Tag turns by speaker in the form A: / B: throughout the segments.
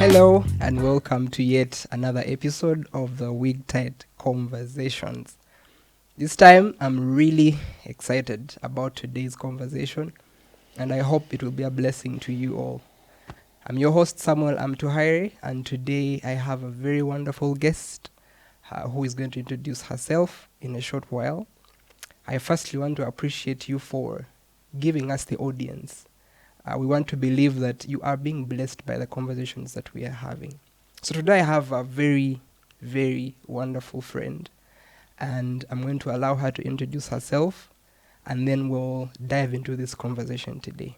A: Hello and welcome to yet another episode of the Wigtight Conversations. This time I'm really excited about today's conversation and I hope it will be a blessing to you all. I'm your host Samuel Amtuhaire and today I have a very wonderful guest who is going to introduce herself in a short while. I firstly want to appreciate you for giving us the audience. We want to believe that you are being blessed by the conversations that we are having. So today I have a very, very wonderful friend, and I'm going to allow her to introduce herself, and then we'll dive into this conversation today.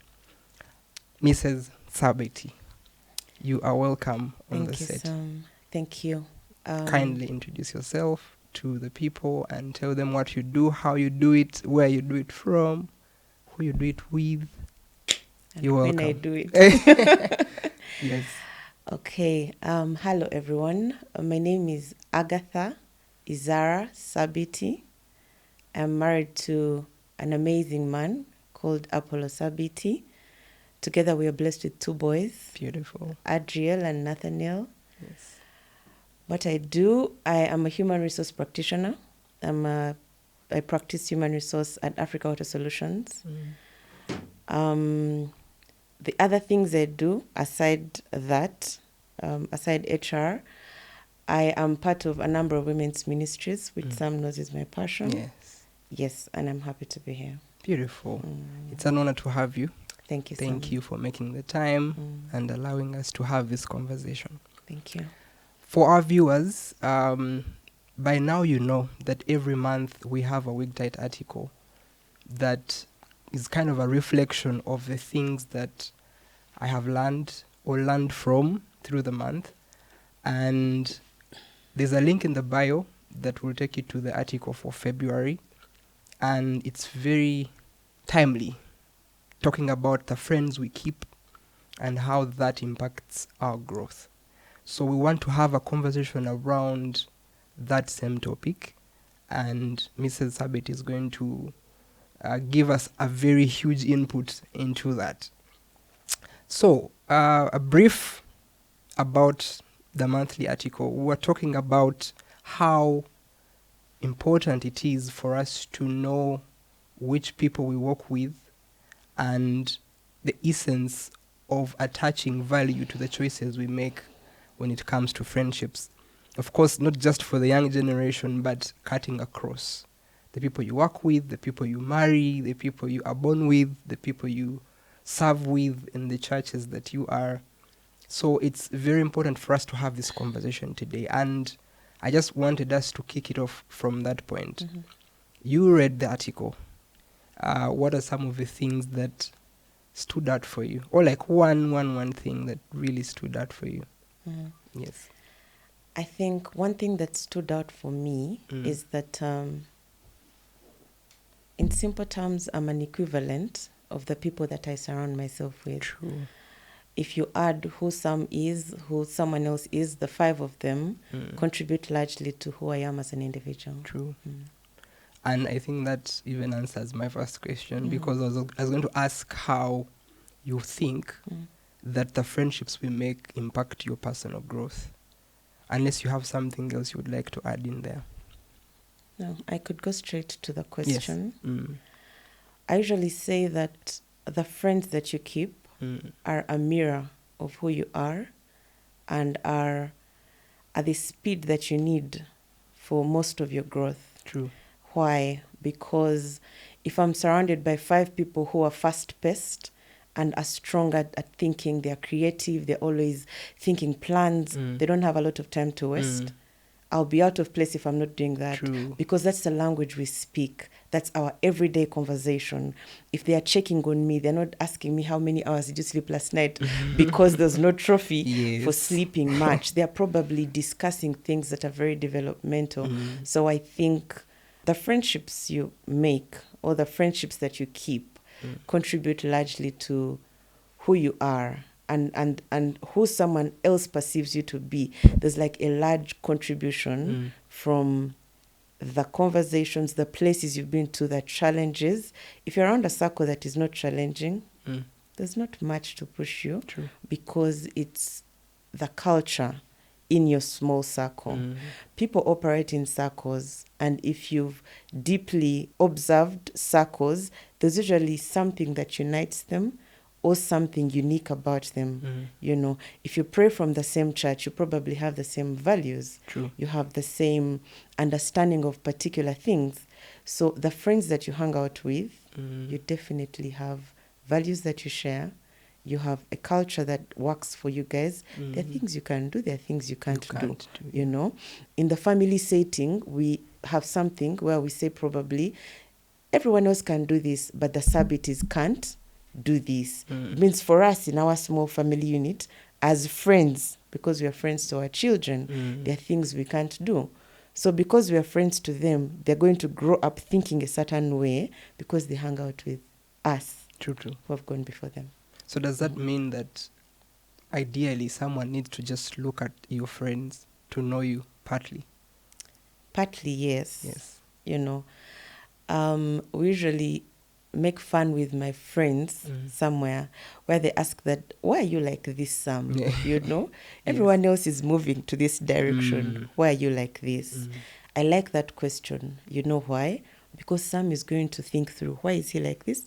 A: Mrs. Sabeti, you are welcome on the set.
B: Thank you.
A: Kindly introduce yourself to the people and tell them what you do, how you do it, where you do it from, who you do it with. You're welcome.
B: When I do it.
A: Yes.
B: Okay. Hello, everyone. My name is Agatha Izara Sabiti. I'm married to an amazing man called Apollo Sabiti. Together, we are blessed with 2 boys.
A: Beautiful.
B: Adriel and Nathaniel.
A: Yes.
B: What I do, I am a human resource practitioner. I practice human resource at Africa Water Solutions. The other things I do aside that, aside HR, I am part of a number of women's ministries, which Sam knows is my passion.
A: Yes.
B: Yes, and I'm happy to be here.
A: Beautiful. It's an honor to have you.
B: Thank you.
A: Thank you for making the time and allowing us to have this conversation.
B: Thank you.
A: For our viewers, by now you know that every month we have a Wigtight article that is kind of a reflection of the things that I have learned or learned from through the month. And there's a link in the bio that will take you to the article for February. And it's very timely, talking about the friends we keep and how that impacts our growth. So we want to have a conversation around that same topic. And Mrs. Sabet is going to give us a very huge input into that. So, a brief about the monthly article. We're talking about how important it is for us to know which people we work with and the essence of attaching value to the choices we make when it comes to friendships. Of course, not just for the young generation, but cutting across. The people you work with, the people you marry, the people you are born with, the people you serve with in the churches that you are. So it's very important for us to have this conversation today. And I just wanted us to kick it off from that point. You read the article. What are some of the things that stood out for you? Or like one thing that really stood out for you? Yes.
B: I think one thing that stood out for me is that, in simple terms, I'm an equivalent of the people that I surround myself with.
A: True.
B: If you add who Sam is, who someone else is, the 5 of them contribute largely to who I am as an individual.
A: True. And I think that even answers my first question because I was going to ask how you think that the friendships we make impact your personal growth, unless you have something else you would like to add in there.
B: No, I could go straight to the question.
A: Yes.
B: I usually say that the friends that you keep are a mirror of who you are and are at the speed that you need for most of your growth.
A: True.
B: Why? Because if I'm surrounded by 5 people who are fast-paced and are strong at thinking, they're creative, they're always thinking plans, they don't have a lot of time to waste, I'll be out of place if I'm not doing that.
A: True.
B: Because that's the language we speak. That's our everyday conversation. If they are checking on me, they're not asking me how many hours did you sleep last night because there's no trophy for sleeping much. They're probably discussing things that are very developmental. So I think the friendships you make or the friendships that you keep contribute largely to who you are and who someone else perceives you to be. There's like a large contribution from the conversations, the places you've been to, the challenges. If you're around a circle that is not challenging, there's not much to push you.
A: True.
B: Because it's the culture in your small circle. People operate in circles, and if you've deeply observed circles, there's usually something that unites them or something unique about them. You know, if you pray from the same church, you probably have the same values.
A: True.
B: You have the same understanding of particular things. So the friends that you hang out with, you definitely have values that you share. You have a culture that works for you guys. There are things you can do, there are things you can't do. You know, in the family setting, we have something where we say probably everyone else can do this, but the subit is can't do this. It means for us in our small family unit, as friends, because we are friends to our children, there are things we can't do. So because we are friends to them, they're going to grow up thinking a certain way because they hang out with us.
A: True.
B: Who have gone before them.
A: So does that mean that ideally someone needs to just look at your friends to know you partly?
B: Partly, yes.
A: Yes.
B: You know, we usually make fun with my friends somewhere where they ask that, why are you like this, Sam? You know, everyone else is moving to this direction. Why are you like this? I like that question. You know why? Because Sam is going to think through, why is he like this?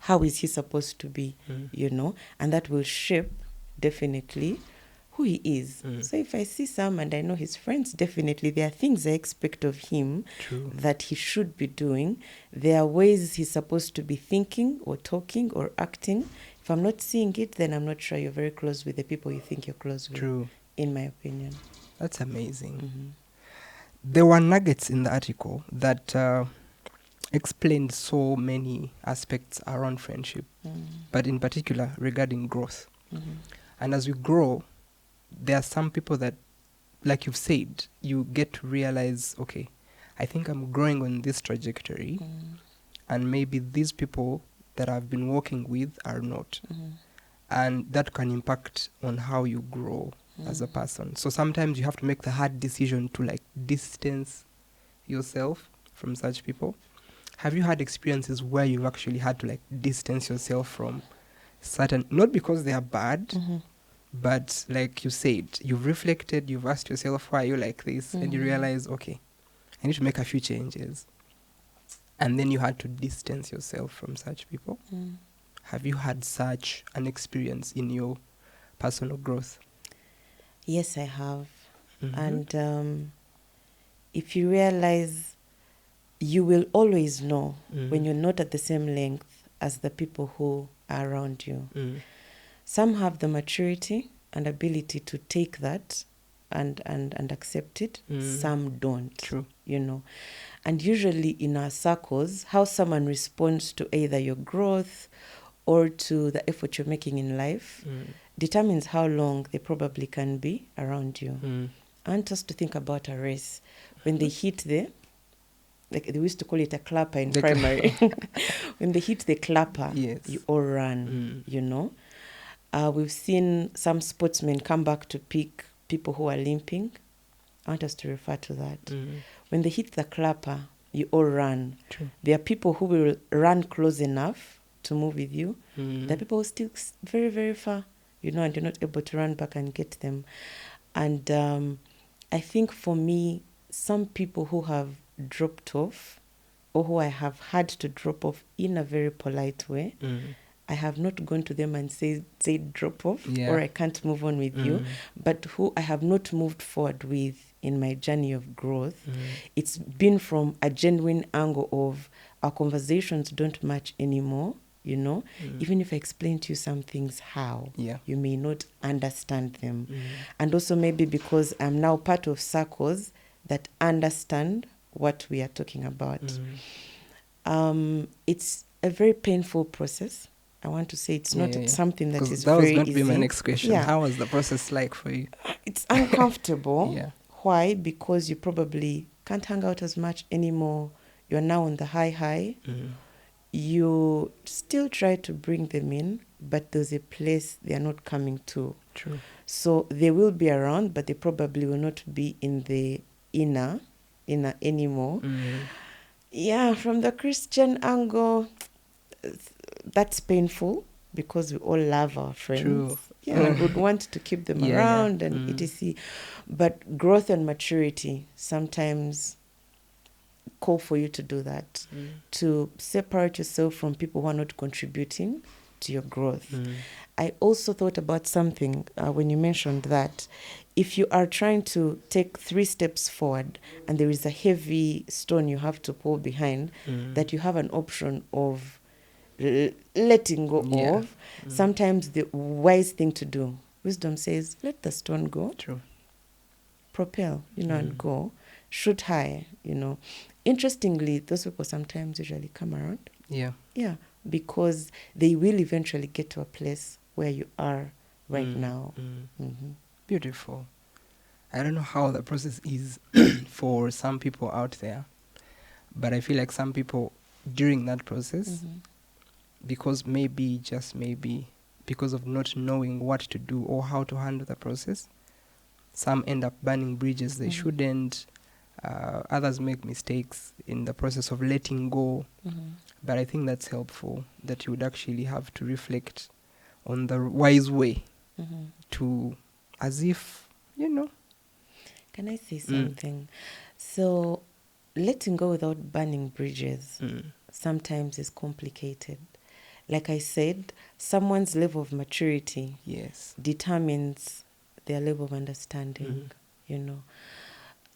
B: How is he supposed to be? You know, and that will shape definitely who he is. So if I see Sam and I know his friends, definitely there are things I expect of him that he should be doing. There are ways he's supposed to be thinking or talking or acting. If I'm not seeing it, then I'm not sure you're very close with the people you think you're close with.
A: True.
B: In my opinion.
A: That's amazing. There were nuggets in the article that explained so many aspects around friendship, but in particular regarding growth. And as we grow, there are some people that, like you've said, you get to realize, okay, I think I'm growing on this trajectory, and maybe these people that I've been working with are not. And that can impact on how you grow as a person. So sometimes you have to make the hard decision to like distance yourself from such people. Have you had experiences where you've actually had to like distance yourself from certain, not because they are bad, but like you said, you've reflected, you've asked yourself, why are you like this? And you realize, okay, I need to make a few changes. And then you had to distance yourself from such people. Have you had such an experience in your personal growth?
B: Yes, I have. And if you realize, you will always know when you're not at the same length as the people who are around you. Some have the maturity and ability to take that and accept it. Some don't.
A: True.
B: You know. And usually in our circles, how someone responds to either your growth or to the effort you're making in life determines how long they probably can be around you. I want us to think about a race. When they hit like they used to call it a clapper in primary. When they hit the clapper, you all run, you know. We've seen some sportsmen come back to pick people who are limping. I want us to refer to that. When they hit the clapper, you all run.
A: True.
B: There are people who will run close enough to move with you. There are people who still very, very far, you know, and you're not able to run back and get them. And I think for me, some people who have dropped off or who I have had to drop off in a very polite way, I have not gone to them and say drop off or I can't move on with you, but who I have not moved forward with in my journey of growth. It's been from a genuine angle of our conversations don't match anymore, you know. Even if I explain to you some things how, you may not understand them. And also maybe because I'm now part of circles that understand what we are talking about. It's a very painful process. I want to say it's not something that is very easy.
A: That was going to be my next question. How was the process like for you?
B: It's uncomfortable. Why? Because you probably can't hang out as much anymore. You're now on the high. You still try to bring them in, but there's a place they are not coming to.
A: True.
B: So they will be around, but they probably will not be in the inner anymore. Yeah, from the Christian angle, that's painful because we all love our friends.
A: True.
B: Yeah, and would want to keep them around and etc. But growth and maturity sometimes call for you to do that, to separate yourself from people who are not contributing to your growth. I also thought about something when you mentioned that if you are trying to take 3 steps forward and there is a heavy stone you have to pull behind, that you have an option of letting go of. Sometimes the wise thing to do, wisdom says, let the stone go.
A: True.
B: Propel, and go. Shoot high, Interestingly, those people sometimes usually come around.
A: Yeah.
B: Yeah, because they will eventually get to a place where you are right now.
A: Beautiful. I don't know how the process is for some people out there, but I feel like some people during that process, because just maybe because of not knowing what to do or how to handle the process, some end up burning bridges they shouldn't. Others make mistakes in the process of letting go. But I think that's helpful, that you would actually have to reflect on the wise way to, as if,
B: Can I say something? So letting go without burning bridges sometimes is complicated. Like I said, someone's level of maturity determines their level of understanding,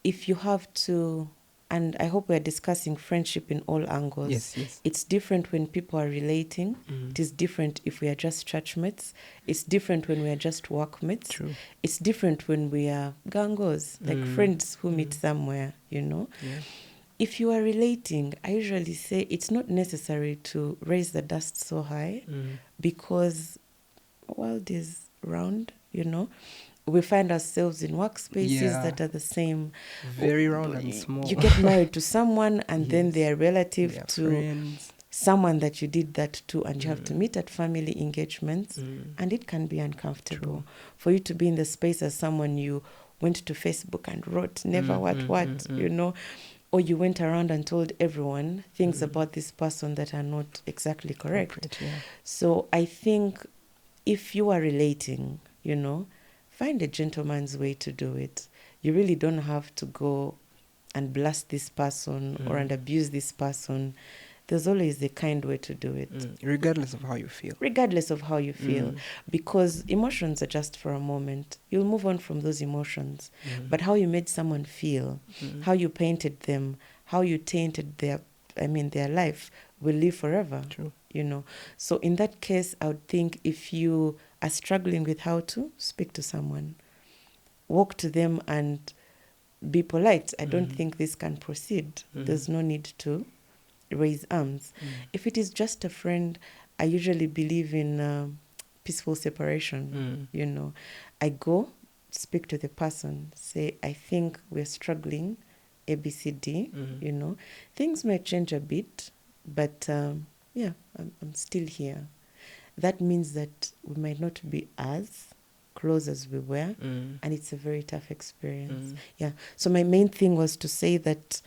B: If you have to, and I hope we're discussing friendship in all angles.
A: Yes.
B: It's different when people are relating. It is different if we are just churchmates. It's different when we are just workmates.
A: True.
B: It's different when we are gangos, like friends who meet somewhere,
A: Yeah.
B: If you are relating, I usually say it's not necessary to raise the dust so high because the world is round, We find ourselves in workspaces that are the same.
A: Very round and small.
B: You get married to someone and then they are relative to
A: friends.
B: Someone that you did that to, and you have to meet at family engagements, and it can be uncomfortable. For you to be in the space as someone you went to Facebook and wrote never or you went around and told everyone things about this person that are not exactly correct. So I think if you are relating, find a gentleman's way to do it. You really don't have to go and blast this person or and abuse this person. There's always a kind way to do it.
A: Regardless of how you feel.
B: Because emotions are just for a moment. You'll move on from those emotions. But how you made someone feel, how you painted them, how you tainted their life will live forever.
A: True.
B: So in that case, I would think if you are struggling with how to speak to someone, walk to them and be polite. I don't think this can proceed. There's no need to raise arms. If it is just a friend, I usually believe in peaceful separation. I go speak to the person, say, I think we're struggling, ABCD. Things might change a bit, but I'm still here. That means that we might not be as close as we were, and it's a very tough experience. So my main thing was to say that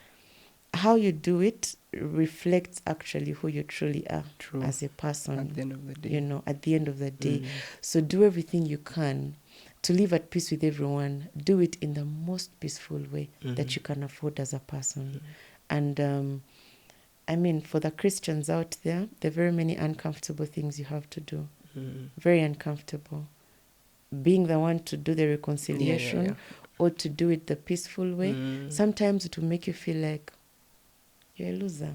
B: how you do it reflects actually who you truly are as a person.
A: At the end of the day.
B: At the end of the day. So do everything you can to live at peace with everyone. Do it in the most peaceful way that you can afford as a person. And for the Christians out there are very many uncomfortable things you have to do. Very uncomfortable. Being the one to do the reconciliation or to do it the peaceful way, sometimes it will make you feel like you're a loser.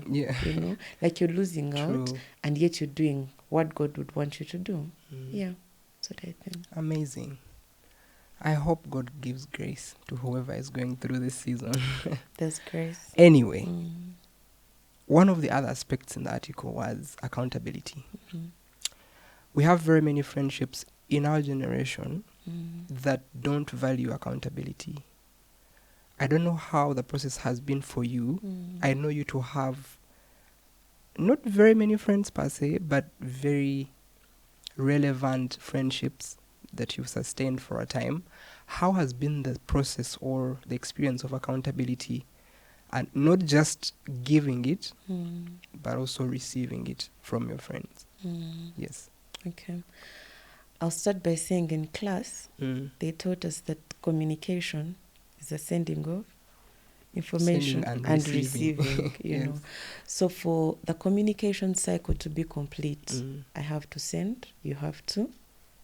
B: Like you're losing out, and yet you're doing what God would want you to do. That's what I think.
A: Amazing. I hope God gives grace to whoever is going through this season.
B: There's grace.
A: Anyway, one of the other aspects in the article was accountability. We have very many friendships in our generation that don't value accountability. I don't know how the process has been for you. I know you to have not very many friends per se, but very relevant friendships that you've sustained for a time. How has been the process or the experience of accountability, and not just giving it, but also receiving it from your friends? Yes.
B: Okay. I'll start by saying in class, they taught us that communication is a sending of information and receiving, you know. So for the communication cycle to be complete, I have to send, you have to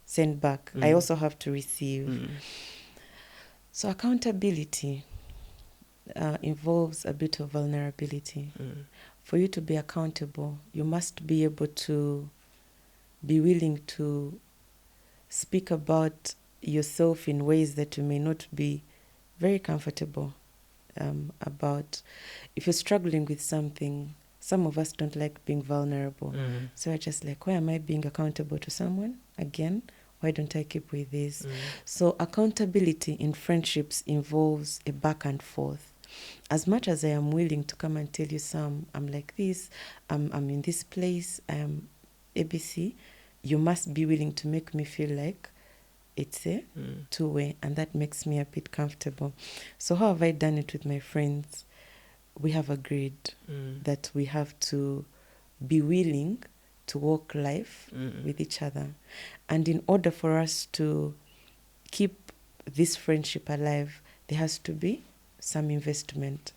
B: send back. I also have to receive. So accountability involves a bit of vulnerability. For you to be accountable, you must be able to be willing to speak about yourself in ways that you may not be very comfortable about. If you're struggling with something, some of us don't like being vulnerable. So I just like, why am I being accountable to someone again? Why don't I keep with this? So accountability in friendships involves a back and forth. As much as I am willing to come and tell you some, I'm like this, I'm in this place, I'm ABC, you must be willing to make me feel like it's a two-way, and that makes me a bit comfortable. So how have I done it with my friends? We have agreed that we have to be willing to walk life with each other. And in order for us to keep this friendship alive, there has to be some investment.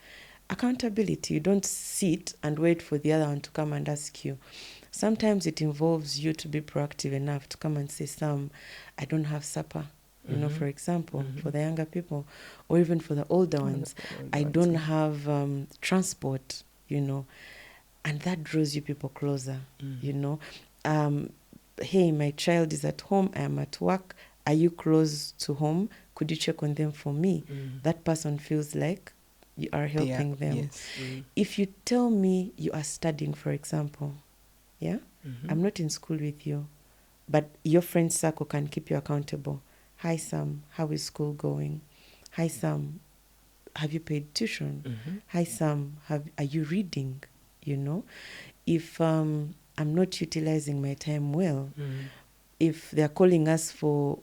B: Accountability, you don't sit and wait for the other one to come and ask you. Sometimes it involves you to be proactive enough to come and say, Sam, I don't have supper, you know, for example, for the younger people, or even for the older ones, I don't have transport, you know, and that draws you people closer, you know. Hey, my child is at home, I am at work, are you close to home? Could you check on them for me? That person feels like you are helping them. Yes. If you tell me you are studying, for example, I'm not in school with you, but your friend circle can keep you accountable. Hi, Sam, how is school going? Hi, Sam, have you paid tuition? Hi, Sam, are you reading? You know, if I'm not utilizing my time well, if they're calling us for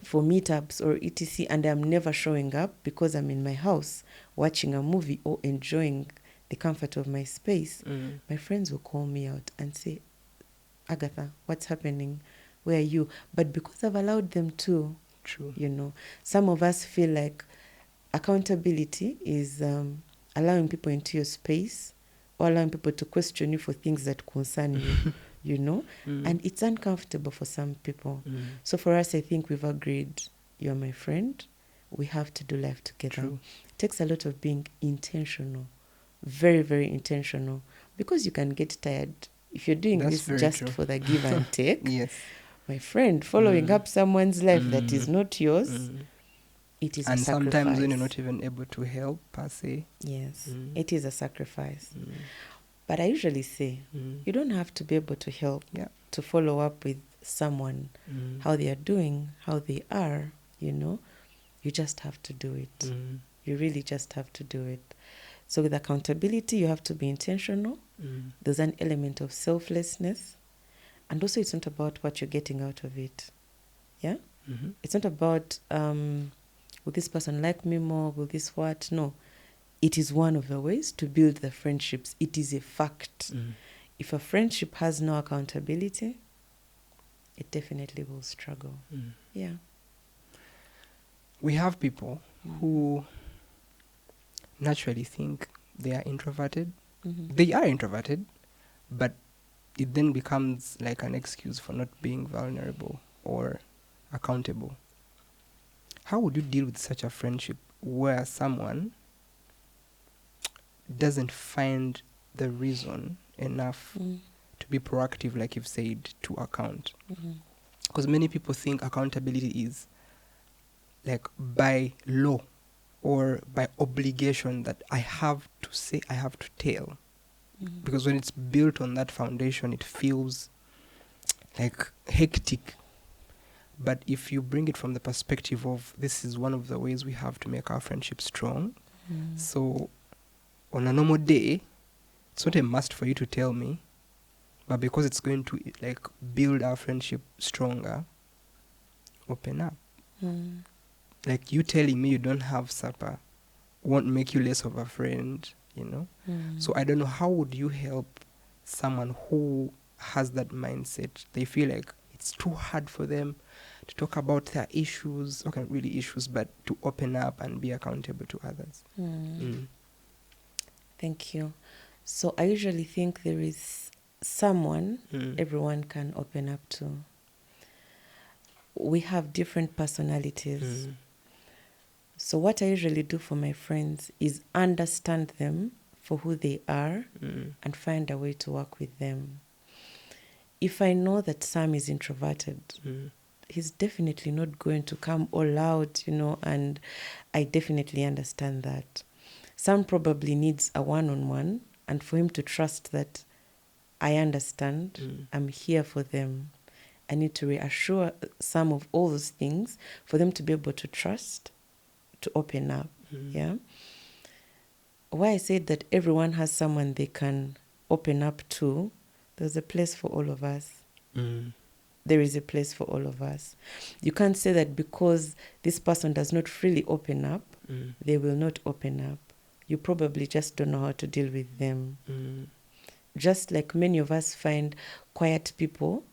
B: meetups or etc., and I'm never showing up because I'm in my house watching a movie or enjoying the comfort of my space, my friends will call me out and say, Agatha, what's happening? Where are you? But because I've allowed them to, you know, some of us feel like accountability is allowing people into your space or allowing people to question you for things that concern you, you know, and it's uncomfortable for some people. So for us, I think we've agreed, you're my friend, we have to do life together. It takes a lot of being intentional, very, very intentional, because you can get tired. If you're doing this just for the give and take, my friend, following up someone's life that is not yours, it is a sacrifice.
A: And sometimes when you're not even able to help, per se.
B: Yes, it is a sacrifice. But I usually say, you don't have to be able to help to follow up with someone, how they are doing, how they are, you know. You just have to do it. You really just have to do it. So with accountability, you have to be intentional. There's an element of selflessness. And also it's not about what you're getting out of it. Yeah? It's not about, will this person like me more? Will this what? No. It is one of the ways to build the friendships. It is a fact. If a friendship has no accountability, it definitely will struggle. Yeah.
A: We have people who naturally think they are introverted. They are introverted, but it then becomes like an excuse for not being vulnerable or accountable. How would you deal with such a friendship where someone doesn't find the reason enough to be proactive, like you've said, to account? Because many people think accountability is like by law or by obligation, that I have to say, I have to tell. Because when it's built on that foundation, it feels like hectic. But if you bring it from the perspective of, this is one of the ways we have to make our friendship strong. So on a normal day, it's not a must for you to tell me, but because it's going to like build our friendship stronger, open up. Like you telling me you don't have supper won't make you less of a friend, you know. So I don't know, how would you help someone who has that mindset. They feel like it's too hard for them to talk about their issues, okay, really issues, but to open up and be accountable to others.
B: Thank you. So I usually think there is someone everyone can open up to. We have different personalities. So what I usually do for my friends is understand them for who they are and find a way to work with them. If I know that Sam is introverted, he's definitely not going to come all out, and I definitely understand that. Sam probably needs a one-on-one, and for him to trust that I understand, I'm here for them. I need to reassure some of all those things for them to be able to trust, to open up. Yeah. Why I said that everyone has someone they can open up to, there's a place for all of us. There is a place for all of us. You can't say that because this person does not freely open up, they will not open up. You probably just don't know how to deal with them. Just like many of us find quiet people,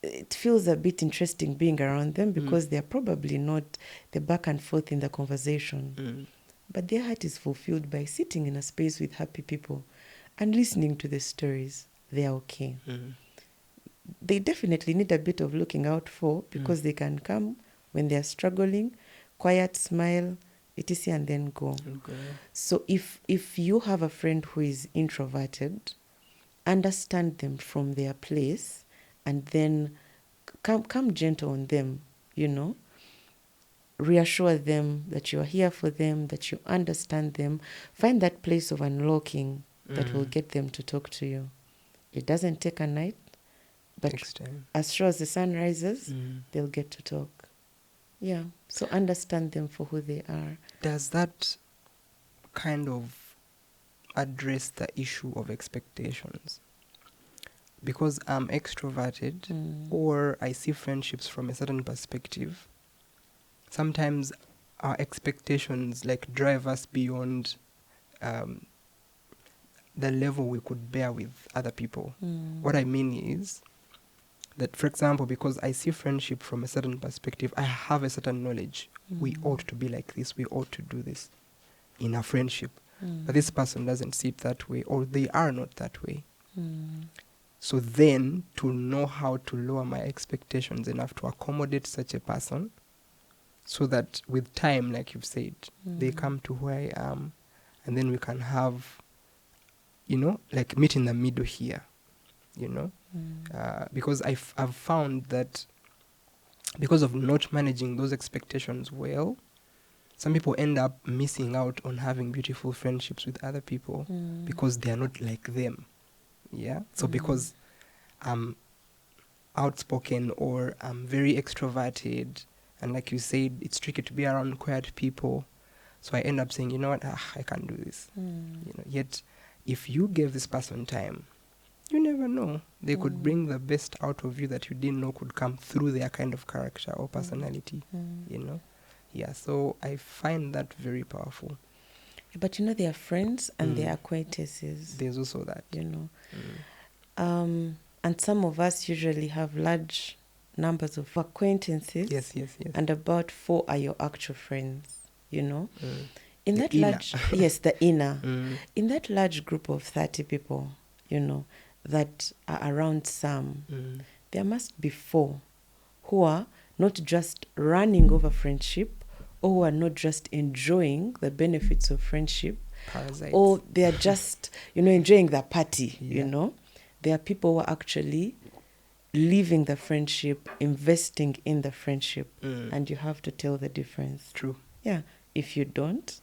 B: it feels a bit interesting being around them because they're probably not the back and forth in the conversation. But their heart is fulfilled by sitting in a space with happy people and listening to the stories. They are okay. They definitely need a bit of looking out for because they can come when they're struggling, quiet, smile, etc., and then go. So if you have a friend who is introverted, understand them from their place and then come gentle on them, reassure them that you are here for them, that you understand them. Find that place of unlocking that will get them to talk to you. It doesn't take a night, but as sure as the sun rises, they'll get to talk. Yeah, so understand them for who they are.
A: Does that kind of address the issue of expectations? Because I'm extroverted or I see friendships from a certain perspective, sometimes our expectations drive us beyond the level we could bear with other people. What I mean is that, for example, because I see friendship from a certain perspective, I have a certain knowledge. We ought to be like this. We ought to do this in a friendship. But this person doesn't see it that way, or they are not that way. So then, to know how to lower my expectations enough to accommodate such a person, so that with time, like you've said, they come to who I am, and then we can have, meet in the middle here, because I've found that because of not managing those expectations well, some people end up missing out on having beautiful friendships with other people because they are not like them. Yeah. So because I'm outspoken or I'm very extroverted, and like you said, it's tricky to be around quiet people. So I end up saying, you know what, I can't do this. Yet, if you gave this person time, you never know. They could bring the best out of you that you didn't know could come through their kind of character or personality, Yeah, so I find that very powerful.
B: But they are friends and they are acquaintances.
A: There's also that.
B: And some of us usually have large numbers of acquaintances.
A: Yes.
B: And about 4 are your actual friends, In
A: the
B: that
A: inner.
B: large, yes, the inner. In that large group of 30 people, that are around Sam, there must be 4 who are not just running over friendship, or who are not just enjoying the benefits of friendship,
A: Parasites.
B: or they are just, enjoying the party, There are people who are actually living the friendship, investing in the friendship, and you have to tell the difference.
A: True.
B: Yeah. If you don't,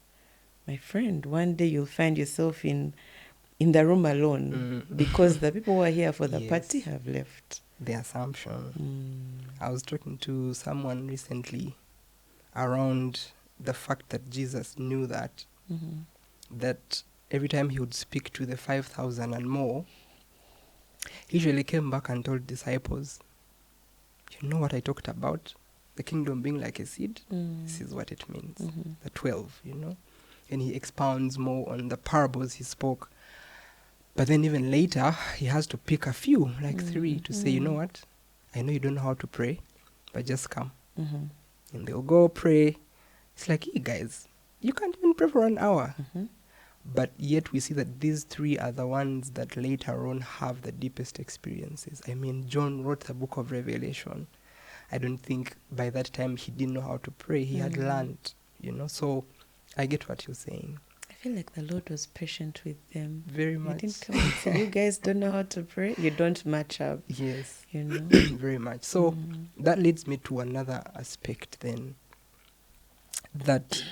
B: my friend, one day you'll find yourself in the room alone because the people who are here for the party have left.
A: The assumption. I was talking to someone recently around the fact that Jesus knew that every time he would speak to the 5,000 and more, he usually came back and told disciples, you know what I talked about? The kingdom being like a seed? This is what it means. The 12, And he expounds more on the parables he spoke. But then even later, he has to pick a few, like 3, to say, you know what? I know you don't know how to pray, but just come. And they'll go pray. It's like, hey, guys, you can't even pray for an hour. But yet we see that these 3 are the ones that later on have the deepest experiences. I mean, John wrote the book of Revelation. I don't think by that time he didn't know how to pray. He had learned, So I get what you're saying.
B: I feel like the Lord was patient with them.
A: Very much.
B: He didn't come and say, you guys don't know how to pray. You don't match up.
A: Yes. Very much. So that leads me to another aspect then. That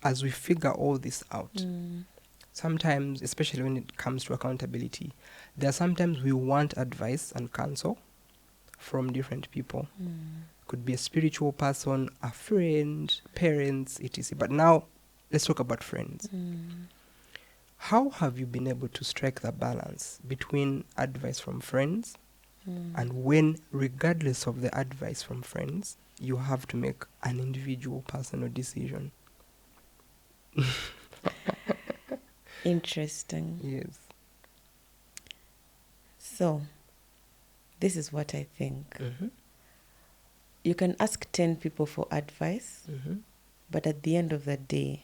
A: as we figure all this out, sometimes, especially when it comes to accountability, there are sometimes we want advice and counsel from different people. Could be a spiritual person, a friend, parents, etc. But now, let's talk about friends. How have you been able to strike the balance between advice from friends and when, regardless of the advice from friends, you have to make an individual personal decision?
B: Interesting.
A: Yes.
B: So, this is what I think. You can ask 10 people for advice, but at the end of the day,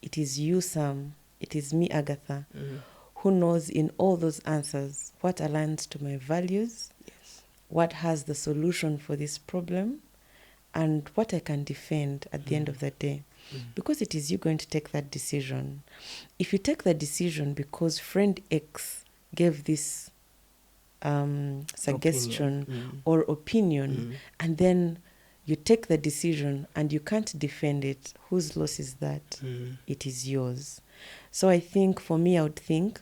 B: it is you, Sam, it is me, Agatha, who knows in all those answers what aligns to my values, what has the solution for this problem, and what I can defend at the end of the day. Because it is you going to take that decision. If you take the decision because friend X gave this suggestion or opinion, and then you take the decision and you can't defend it, whose loss is that? It is yours. So I think for me, I would think,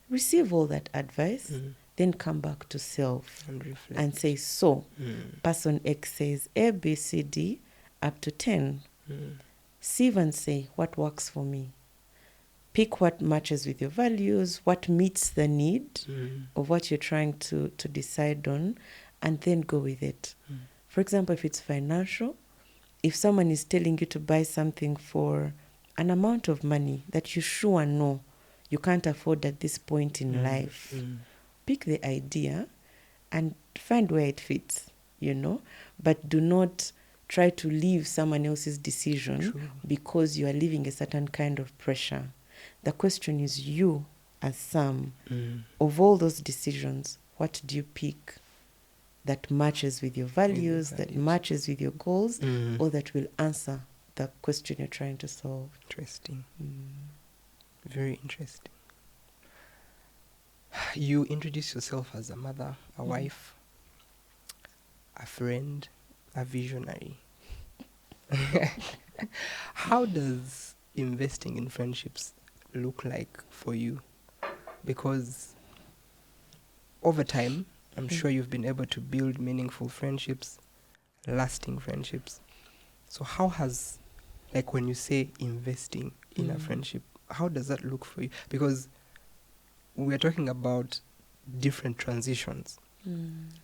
B: receive all that advice, then come back to self and say, so person X says A, B, C, D, up to 10. Sieve and say, what works for me? Pick what matches with your values, what meets the need of what you're trying to decide on, and then go with it. For example, if it's financial, if someone is telling you to buy something for an amount of money that you sure know you can't afford at this point in life, pick the idea and find where it fits, but do not try to leave someone else's decision because you are living a certain kind of pressure. The question is, you as Sam, of all those decisions, what do you pick that matches with your values, that matches with your goals, or that will answer the question you're trying to solve?
A: Interesting. Very interesting. You introduce yourself as a mother, a wife, a friend, a visionary. How does investing in friendships look like for you? Because over time, I'm sure you've been able to build meaningful friendships, lasting friendships. So how has, like when you say investing in a friendship, how does that look for you? Because we're talking about different transitions.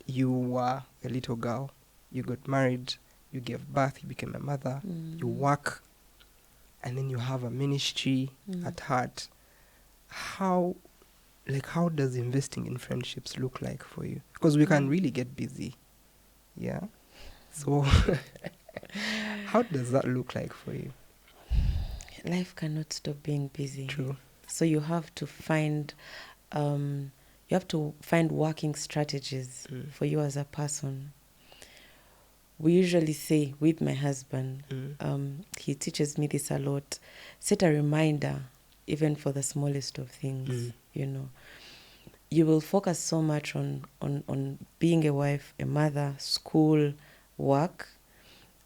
A: You were a little girl, you got married, you gave birth, you became a mother, you work, and then you have a ministry at heart. How does investing in friendships look like for you? Because we can really get busy. Yeah. So how does that look like for you?
B: Life cannot stop being busy.
A: True.
B: So you have to find working strategies for you as a person. We usually say with my husband, he teaches me this a lot, set a reminder even for the smallest of things, You will focus so much on being a wife, a mother, school, work,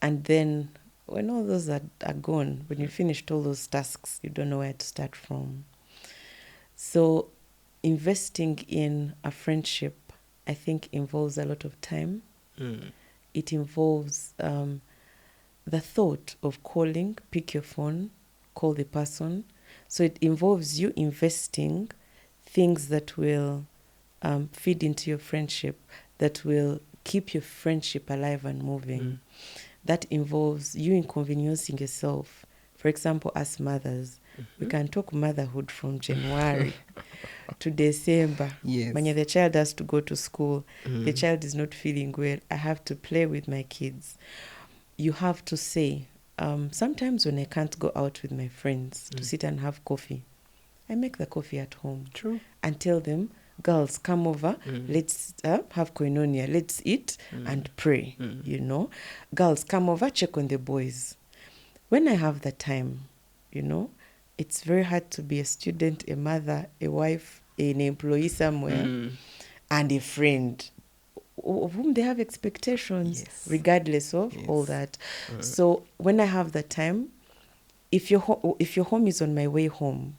B: and then when all those are gone, when you finished all those tasks, you don't know where to start from. So investing in a friendship, I think, involves a lot of time. It involves the thought of calling, pick your phone, call the person. So it involves you investing things that will feed into your friendship, that will keep your friendship alive and moving. That involves you inconveniencing yourself. For For example, us mothers, we can talk motherhood from January to December.
A: Yes.
B: When the child has to go to school, the
A: Mm.
B: child is not feeling well, I have to play with my kids. You have to say, sometimes when I can't go out with my friends to sit and have coffee, I make the coffee at home.
A: True.
B: And tell them, girls, come over, let's have koinonia, let's eat and pray, you know. Girls, come over, check on the boys. When I have the time, you know, it's very hard to be a student, a mother, a wife, an employee somewhere, and a friend of whom they have expectations, regardless of all that. So when I have the time, if your home is on my way home,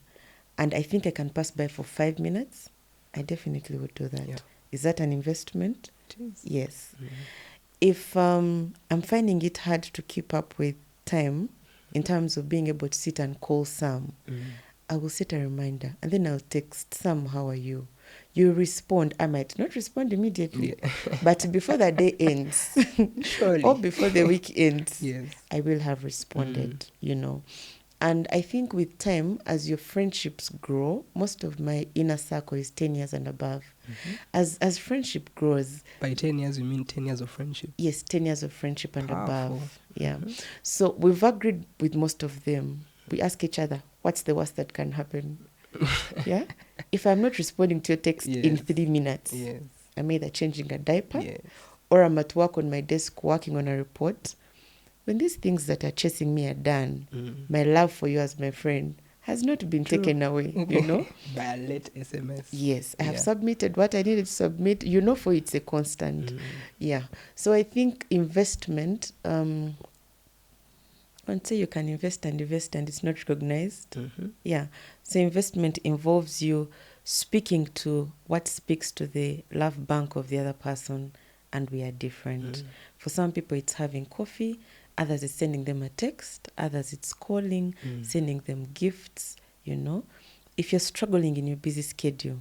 B: and I think I can pass by for 5 minutes, I definitely would do that. Yeah. Is that an investment?
A: It is.
B: Yes. If I'm finding it hard to keep up with time in terms of being able to sit and call Sam, I will set a reminder and then I'll text Sam, how are you? You respond. I might not respond immediately, but before the day ends, or before the week ends, I will have responded, you know. And I think with time, as your friendships grow, most of my inner circle is 10 years and above. As friendship grows...
A: By 10 years, you mean 10 years of friendship?
B: Yes, 10 years of friendship and
A: Powerful.
B: above. Yeah. So we've agreed with most of them. We ask each other, what's the worst that can happen? Yeah. If I'm not responding to your text in 3 minutes, I'm either changing a diaper or I'm at work on my desk working on a report. When these things that are chasing me are done, my love for you as my friend has not been taken away, you know?
A: By a late SMS.
B: Yes, I have submitted what I needed to submit. You know, for it's a constant. Yeah. So I think investment, once you can invest and it's not recognized. Yeah. So investment involves you speaking to what speaks to the love bank of the other person, and we are different. For some people, it's having coffee. Others, it's sending them a text. Others, it's calling, sending them gifts, you know. If you're struggling in your busy schedule,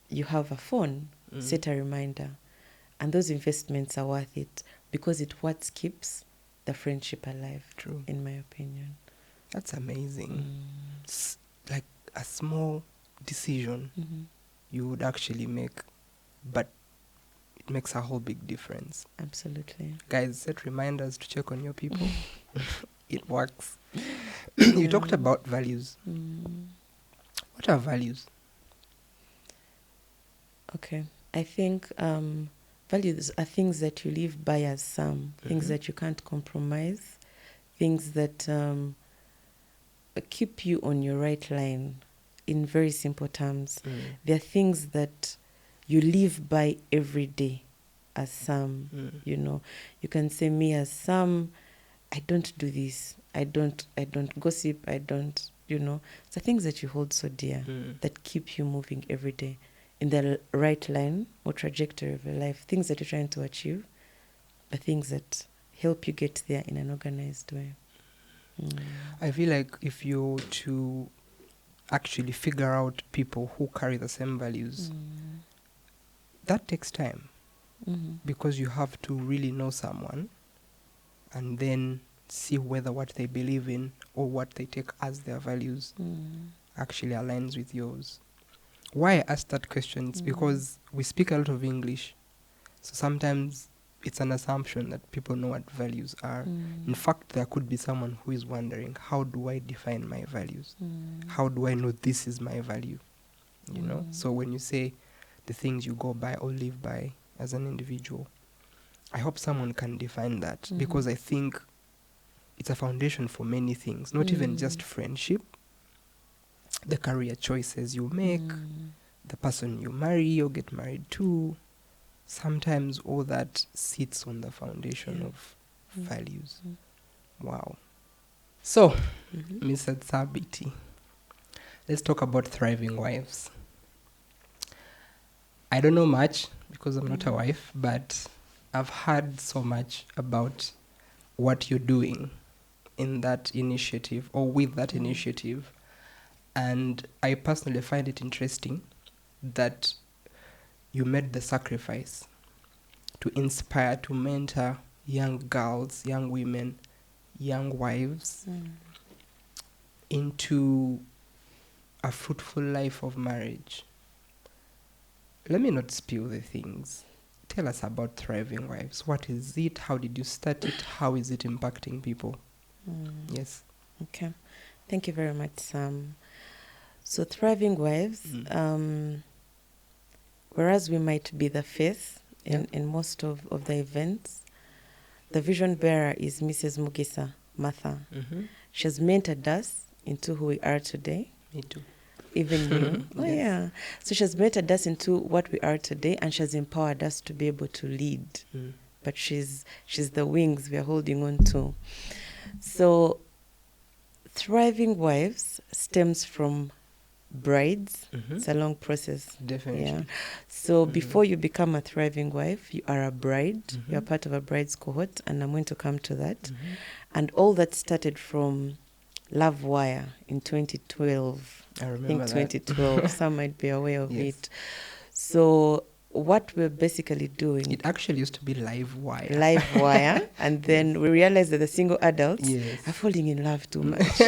B: you have a phone, set a reminder. And those investments are worth it because it's what keeps the friendship alive, in my opinion.
A: That's amazing. It's like a small decision you would actually make, but it makes a whole big difference.
B: Absolutely.
A: Guys, set reminders to check on your people. It works. You talked about values. What are values?
B: Okay. I think values are things that you live by as some, things that you can't compromise, things that keep you on your right line in very simple terms. They're things that you live by every day as some, you know. You can say, me as some, I don't do this. I don't gossip. I don't, you know. It's the things that you hold so dear that keep you moving every day in the right line or trajectory of your life. Things that you're trying to achieve, the things that help you get there in an organized way.
A: I feel like if you're to actually figure out people who carry the same values, that takes time. Because you have to really know someone and then see whether what they believe in or what they take as their values actually aligns with yours. Why I asked that question is because we speak a lot of English, so sometimes it's an assumption that people know what values are. In fact, there could be someone who is wondering, how do I define my values? How do I know this is my value? You know? So when you say the things you go by or live by as an individual, I hope someone can define that, because I think it's a foundation for many things, not even just friendship, the career choices you make, the person you marry or get married to. Sometimes all that sits on the foundation of values. Wow. So, Mr. Tsabiti, let's talk about thriving wives. I don't know much because I'm not a wife, but I've heard so much about what you're doing in that initiative or with that initiative. And I personally find it interesting that you made the sacrifice to inspire, to mentor young girls, young women, young wives into a fruitful life of marriage. Let me not spill the things. Tell us about Thriving Wives. What is it? How did you start it? How is it impacting people? Yes.
B: Okay. Thank you very much, Sam. So Thriving Wives, whereas we might be the face in most of the events, the vision bearer is Mrs. Mugisa, Martha. She has mentored us into who we are today.
A: Me too.
B: Even you. Oh,
A: Yes.
B: yeah. So she has mentored us into what we are today, and she has empowered us to be able to lead. But she's the wings we are holding on to. So Thriving Wives stems from brides. It's a long process.
A: Definitely.
B: Yeah. So before you become a thriving wife, you are a bride. You are part of a bride's cohort, and I'm going to come to that. And all that started from Love Wire in 2012.
A: I remember
B: think 2012. Some might be aware of
A: Yes.
B: it. So what we're basically doing,
A: It actually used to be Live Wire.
B: Live Wire, and then we realized that the single adults
A: Yes.
B: are falling in love too much.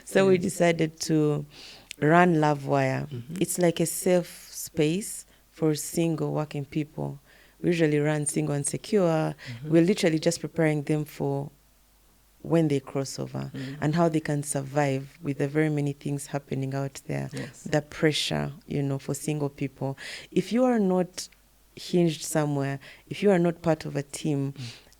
B: So we decided to run Love Wire. It's like a safe space for single working people. We usually run Single and Secure. We're literally just preparing them for when they cross over and how they can survive with the very many things happening out there.
A: Yes.
B: The pressure, for single people. If you are not hinged somewhere, if you are not part of a team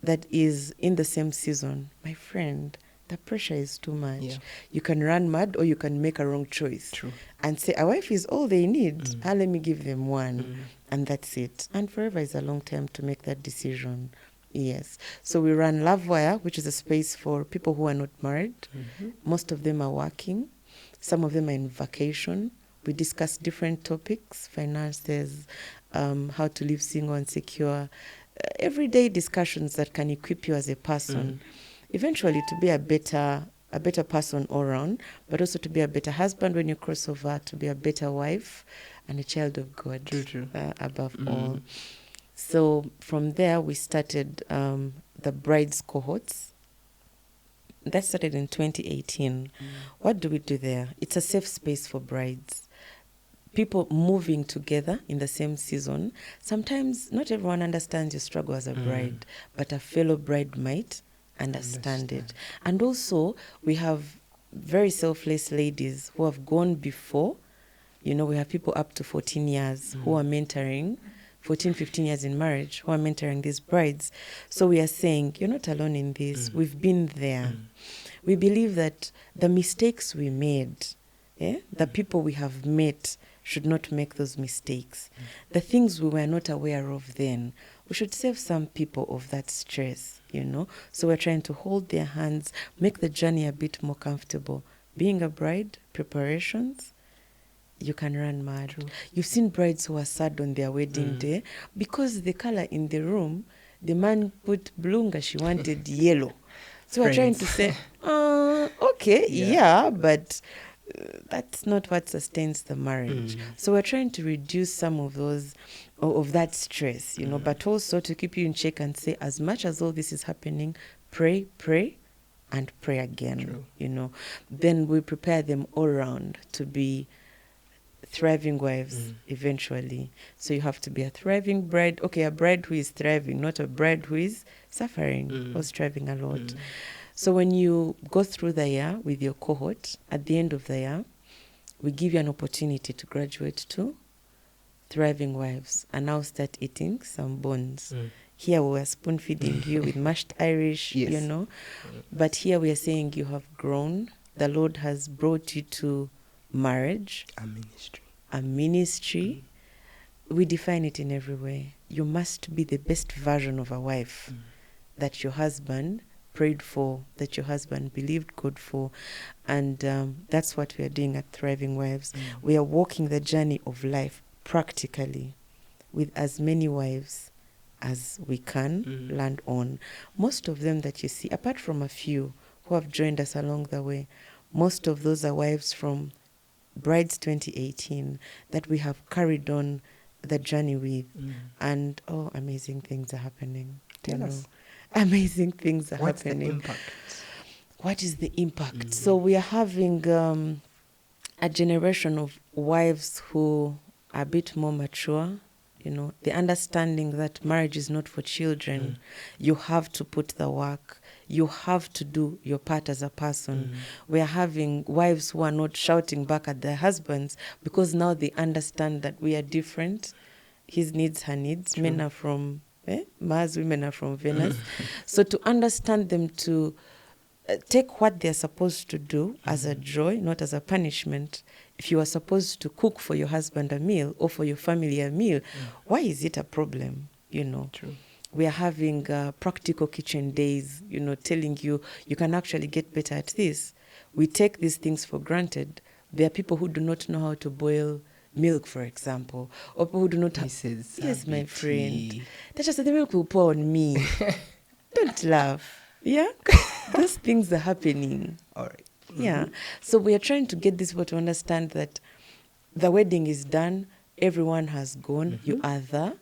B: that is in the same season, my friend, the pressure is too much.
A: Yeah.
B: You can run mad or you can make a wrong choice.
A: True.
B: And say, a wife is all they need. Let me give them one. And that's it. And forever is a long time to make that decision. Yes. So we run Love Wire, which is a space for people who are not married. Most of them are working. Some of them are in vacation. We discuss different topics, finances, how to live single and secure, everyday discussions that can equip you as a person, eventually to be a better person all around, but also to be a better husband when you cross over, to be a better wife and a child of God.
A: True.
B: Above all. So from there, we started the brides cohorts. That started in 2018. What do we do there? It's a safe space for brides. People moving together in the same season. Sometimes not everyone understands your struggle as a bride, but a fellow bride might understand it. And also, we have very selfless ladies who have gone before. We have people up to 14 years who are mentoring, 14, 15 years in marriage, who are mentoring these brides. So we are saying, you're not alone in this. We've been there. We believe that the mistakes we made, the people we have met should not make those mistakes. The things we were not aware of then, we should save some people of that stress, So we're trying to hold their hands, make the journey a bit more comfortable. Being a bride, preparations, you can run mad. True. You've seen brides who are sad on their wedding day because the color in the room, the man put blue and she wanted yellow. So we're trying to say, okay, yeah, but that's not what sustains the marriage. So we're trying to reduce some of those, of that stress, but also to keep you in check and say, as much as all this is happening, pray, and pray again.
A: True.
B: Then we prepare them all around to be thriving wives eventually. So you have to be a thriving bride. Okay, a bride who is thriving, not a bride who is suffering or striving a lot. So when you go through the year with your cohort, at the end of the year, we give you an opportunity to graduate to thriving wives and now start eating some bones. Here we are spoon feeding you with mashed Irish, But here we are saying you have grown. The Lord has brought you to marriage, a ministry. We define it in every way. You must be the best version of a wife that your husband prayed for, that your husband believed God for. And that's what we are doing at Thriving Wives. We are walking the journey of life practically with as many wives as we can land on. Most of them that you see, apart from a few who have joined us along the way, most of those are wives from Brides 2018 that we have carried on the journey with. And amazing things are happening.
A: Tell us.
B: Amazing things are
A: What's
B: happening.
A: The impact?
B: What is the impact? So we are having a generation of wives who are a bit more mature. You know, the understanding that marriage is not for children. You have to put the work. You have to do your part as a person. We are having wives who are not shouting back at their husbands because now they understand that we are different. His needs, her needs.
A: True.
B: Men are from Mars, women are from Venus. So to understand them, to take what they're supposed to do as a joy, not as a punishment. If you are supposed to cook for your husband a meal or for your family a meal, why is it a problem? You know,
A: True.
B: We are having practical kitchen days, you know, telling you can actually get better at this. We take these things for granted. There are people who do not know how to boil milk, for example, or people who do not have... Yes, my friend. That's just the milk will pour on me. Don't laugh. Yeah? Those things are happening.
A: All right.
B: Yeah. So we are trying to get these people to understand that the wedding is done, everyone has gone, you are the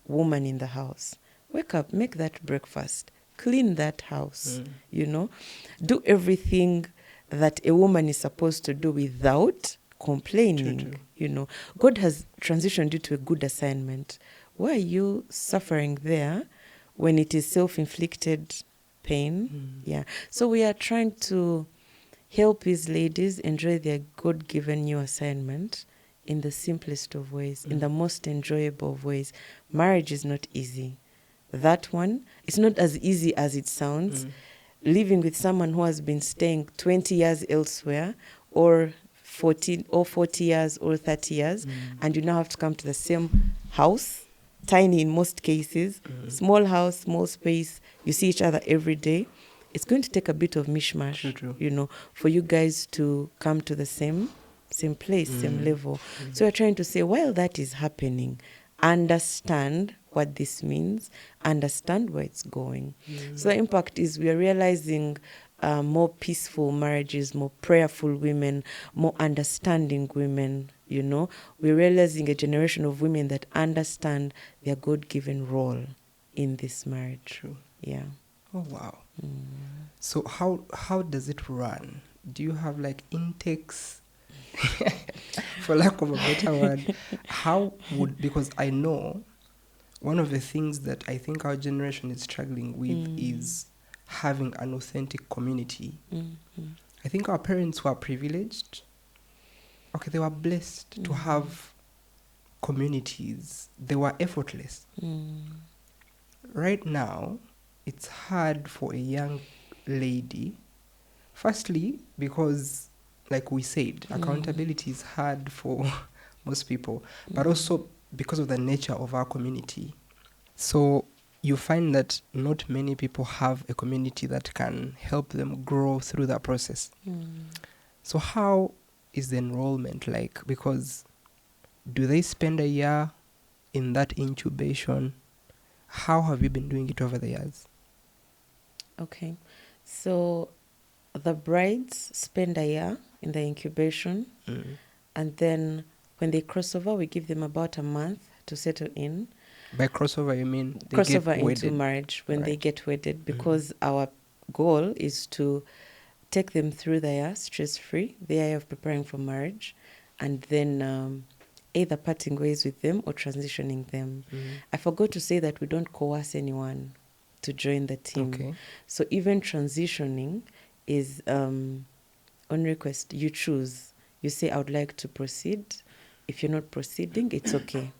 B: woman in the house. Wake up, make that breakfast, clean that house, you know, do everything that a woman is supposed to do without complaining.
A: True.
B: You know, God has transitioned you to a good assignment. Why are you suffering there when it is self-inflicted pain? Yeah. So we are trying to help these ladies enjoy their God-given new assignment in the simplest of ways, in the most enjoyable of ways. Marriage is not easy. That one, it's not as easy as it sounds. Living with someone who has been staying 20 years elsewhere, or 40 years or 30 years, and you now have to come to the same house, tiny in most cases, small house, small space, you see each other every day. It's going to take a bit of mishmash,
A: True.
B: you know, for you guys to come to the same place, same level. So we're trying to say, while that is happening, understand what this means, understand where it's going. So the impact is we are realizing more peaceful marriages, more prayerful women, more understanding women, you know. We're realizing a generation of women that understand their God-given role in this marriage.
A: True.
B: Yeah.
A: Oh, wow. So how does it run? Do you have like intakes, for lack of a better word? Because I know one of the things that I think our generation is struggling with is having an authentic community. I think our parents were privileged. Okay, they were blessed to have communities. They were effortless. Right now, it's hard for a young lady. Firstly, because, like we said, accountability is hard for most people, but also because of the nature of our community. So you find that not many people have a community that can help them grow through that process. So how is the enrollment like? Because do they spend a year in that incubation? How have you been doing it over the years?
B: Okay. So the brides spend a year in the incubation, and then when they cross over, we give them about a month to settle in.
A: By crossover, you mean they
B: crossover
A: get wedded?
B: Into marriage when they
A: Right.
B: get wedded, because our goal is to take them through the year stress-free, the year of preparing for marriage, and then either parting ways with them or transitioning them. I forgot to say that we don't coerce anyone to join the team.
A: Okay.
B: So even transitioning is on request. You choose. You say, I would like to proceed. If you're not proceeding, it's okay.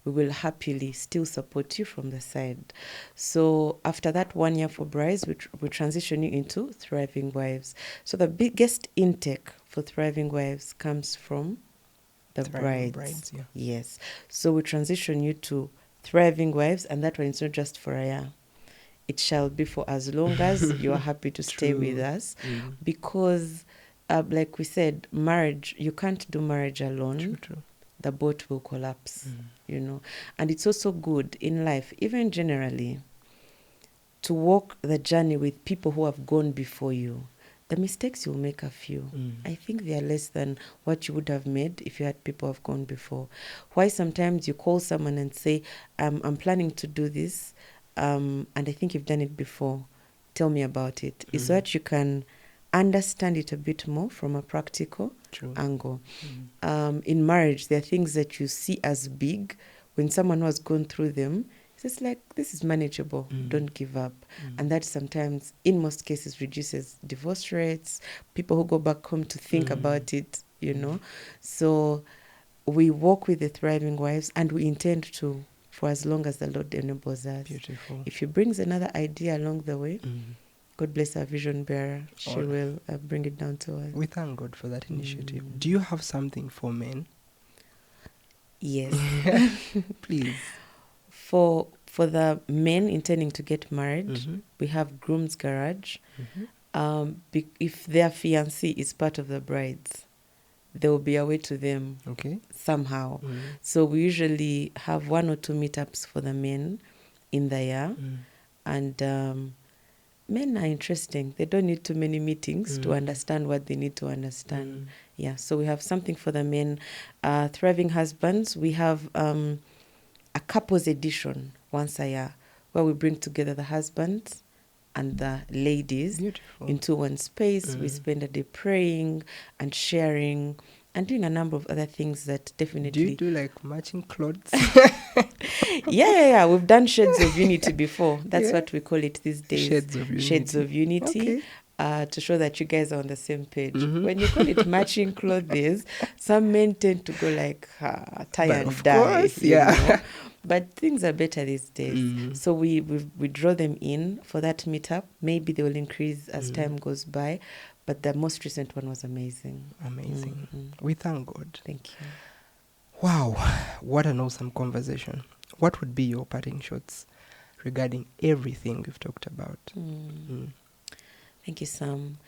B: We will happily still support you from the side. So after that 1 year for brides, we transition you into Thriving Wives. So the biggest intake for Thriving Wives comes from the brides.
A: Yeah.
B: Yes. So we transition you to Thriving Wives, and that one is not just for a year. It shall be for as long as you are happy to stay with us. Because, like we said, marriage, you can't do marriage alone.
A: True.
B: The boat will collapse, you know. And it's also good in life, even generally, to walk the journey with people who have gone before you. The mistakes you'll make a few. I think they are less than what you would have made if you had people who have gone before. Why sometimes you call someone and say, I'm planning to do this. and I think you've done it before, tell me about it, is so that you can understand it a bit more from a practical angle. In marriage, there are things that you see as big. When someone who has gone through them, it's just like, this is manageable, don't give up. And that sometimes, in most cases, reduces divorce rates, people who go back home to think about it, you know. So we walk with the Thriving Wives, and we intend to, for as long as the Lord enables us.
A: Beautiful.
B: If he brings another idea along the way, God bless our vision bearer. She will bring it down to us.
A: We thank God for that initiative. Do you have something for men?
B: Yes.
A: Please.
B: For the men intending to get married, we have Groom's Garage. If their fiancé is part of the brides, there will be a way to them somehow. So we usually have 1 or 2 meetups for the men in the year. And men are interesting. They don't need too many meetings to understand what they need to understand. Yeah, so we have something for the men. Thriving Husbands, we have a couples edition once a year where we bring together the husbands and the ladies into one space. We spend a day praying and sharing and doing a number of other things that definitely...
A: Do you do like matching clothes?
B: Yeah. We've done Shades of Unity before. That's what we call it these days. Shades of Unity. To show that you guys are on the same page. When you call it matching clothes, some men tend to go like tie and dye. You know? But things are better these days. So we draw them in for that meetup. Maybe they will increase as time goes by. But the most recent one was amazing. We thank God. Thank you.
A: Wow, what an awesome conversation. What would be your parting shots regarding everything we've talked about?
B: Thank you, Sam.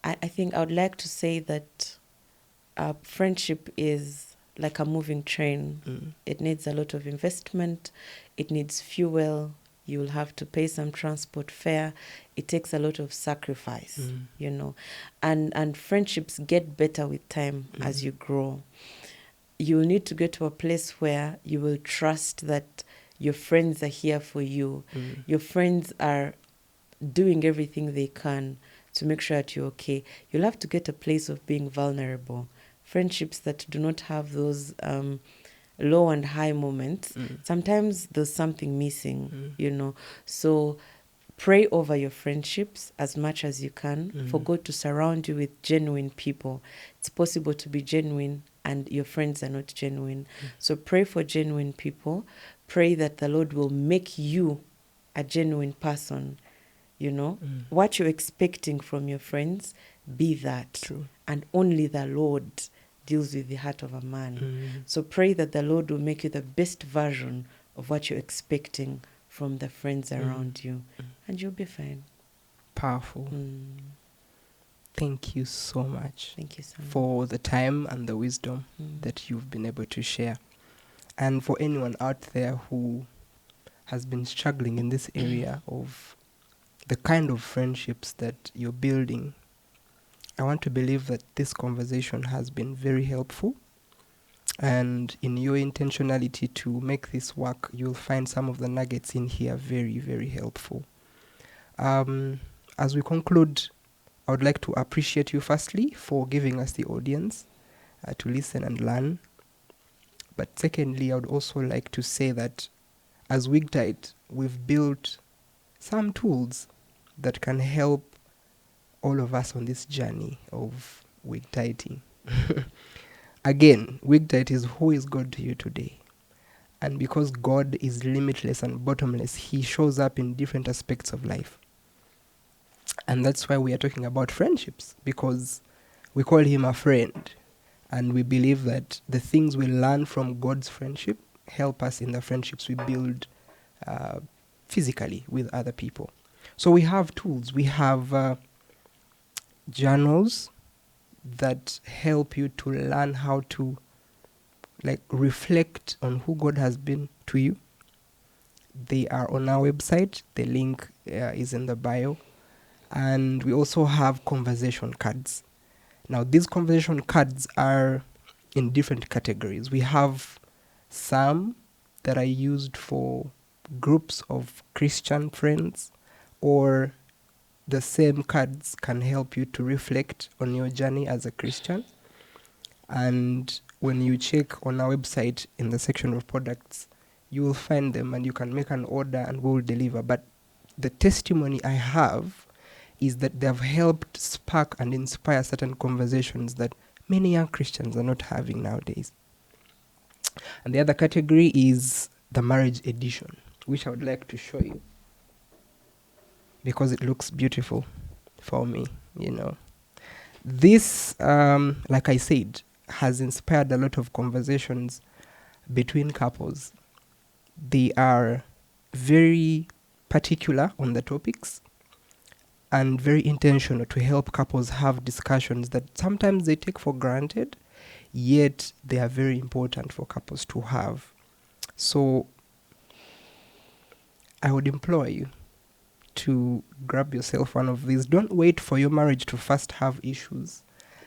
B: I think I would like to say that friendship is like a moving train. It needs a lot of investment. It needs fuel. You will have to pay some transport fare. It takes a lot of sacrifice, you know. And friendships get better with time as you grow. You will need to get to a place where you will trust that your friends are here for you. Your friends are doing everything they can to make sure that you're okay. You'll have to get a place of being vulnerable. Friendships that do not have those low and high moments, sometimes there's something missing, you know. So pray over your friendships as much as you can for God to surround you with genuine people. It's possible to be genuine and your friends are not genuine. So pray for genuine people. Pray that the Lord will make you a genuine person. You know, what you're expecting from your friends, be that.
A: True.
B: And only the Lord deals with the heart of a man. So pray that the Lord will make you the best version of what you're expecting from the friends around you. And you'll be fine.
A: Powerful. Thank you so much.
B: Thank you so much.
A: For the time and the wisdom that you've been able to share. And for anyone out there who has been struggling in this area of the kind of friendships that you're building, I want to believe that this conversation has been very helpful. And in your intentionality to make this work, you'll find some of the nuggets in here very, very helpful. As we conclude, I would like to appreciate you firstly for giving us the audience to listen and learn. But secondly, I would also like to say that as Wigtite, we've built some tools that can help all of us on this journey of Wigtiting. Again, Wigtite is who is God to you today. And because God is limitless and bottomless, he shows up in different aspects of life. And that's why we are talking about friendships, because we call him a friend. And we believe that the things we learn from God's friendship help us in the friendships we build physically with other people. So we have tools. We have journals that help you to learn how to reflect on who God has been to you. They are on our website. The link is in the bio. And we also have conversation cards. Now, these conversation cards are in different categories. We have some that are used for groups of Christian friends, or the same cards can help you to reflect on your journey as a Christian. And when you check on our website in the section of products, you will find them and you can make an order and we will deliver. But the testimony I have is that they have helped spark and inspire certain conversations that many young Christians are not having nowadays. And the other category is the marriage edition, which I would like to show you because it looks beautiful for me, This, like I said, has inspired a lot of conversations between couples. They are very particular on the topics and very intentional to help couples have discussions that sometimes they take for granted, yet they are very important for couples to have. So I would implore you to grab yourself one of these. Don't wait for your marriage to first have issues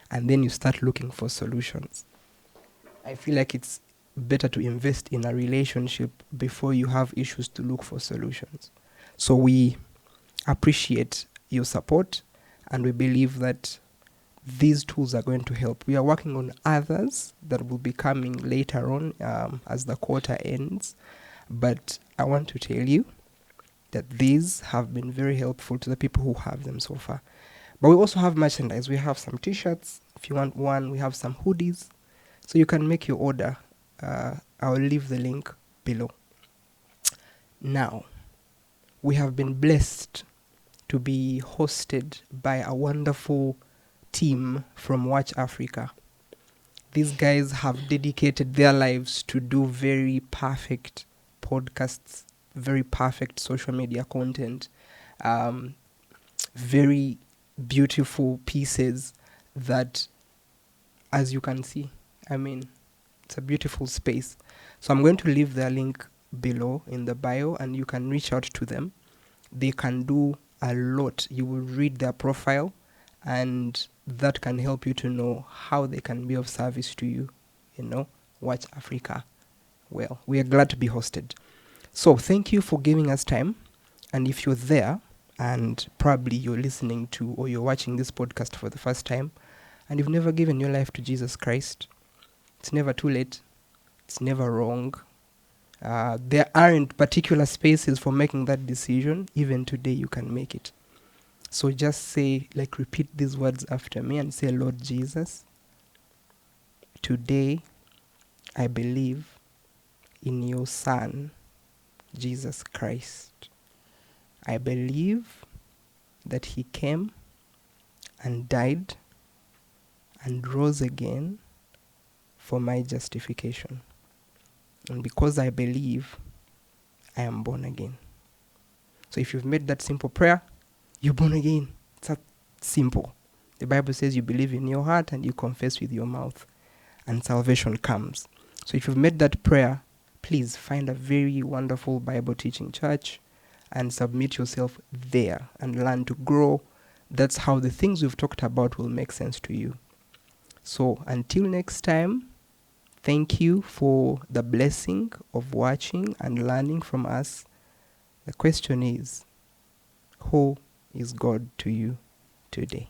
A: and then you start looking for solutions. I feel like it's better to invest in a relationship before you have issues to look for solutions. So we appreciate your support and we believe that these tools are going to help. We are working on others that will be coming later on as the quarter ends. But I want to tell you that these have been very helpful to the people who have them so far. But we also have merchandise. We have some t-shirts. If you want one, we have some hoodies. So you can make your order. I'll leave the link below. Now, we have been blessed to be hosted by a wonderful team from Watch Africa. These guys have dedicated their lives to do very perfect podcasts, very perfect social media content, very beautiful pieces that, as you can see, it's a beautiful space. So I'm going to leave their link below in the bio and you can reach out to them. They can do a lot. You will read their profile and that can help you to know how they can be of service to you. Watch Africa. Well, we are glad to be hosted. So thank you for giving us time. And if you're there and probably you're listening to or you're watching this podcast for the first time and you've never given your life to Jesus Christ, it's never too late. It's never wrong. There aren't particular spaces for making that decision. Even today you can make it. So just say, repeat these words after me and say, Lord Jesus, today I believe in your Son, Jesus Christ. I believe that he came and died and rose again for my justification. And because I believe, I am born again. So if you've made that simple prayer, you're born again. It's that simple. The Bible says you believe in your heart and you confess with your mouth and salvation comes. So if you've made that prayer, please find a very wonderful Bible teaching church and submit yourself there and learn to grow. That's how the things we've talked about will make sense to you. So until next time, thank you for the blessing of watching and learning from us. The question is, who is God to you today?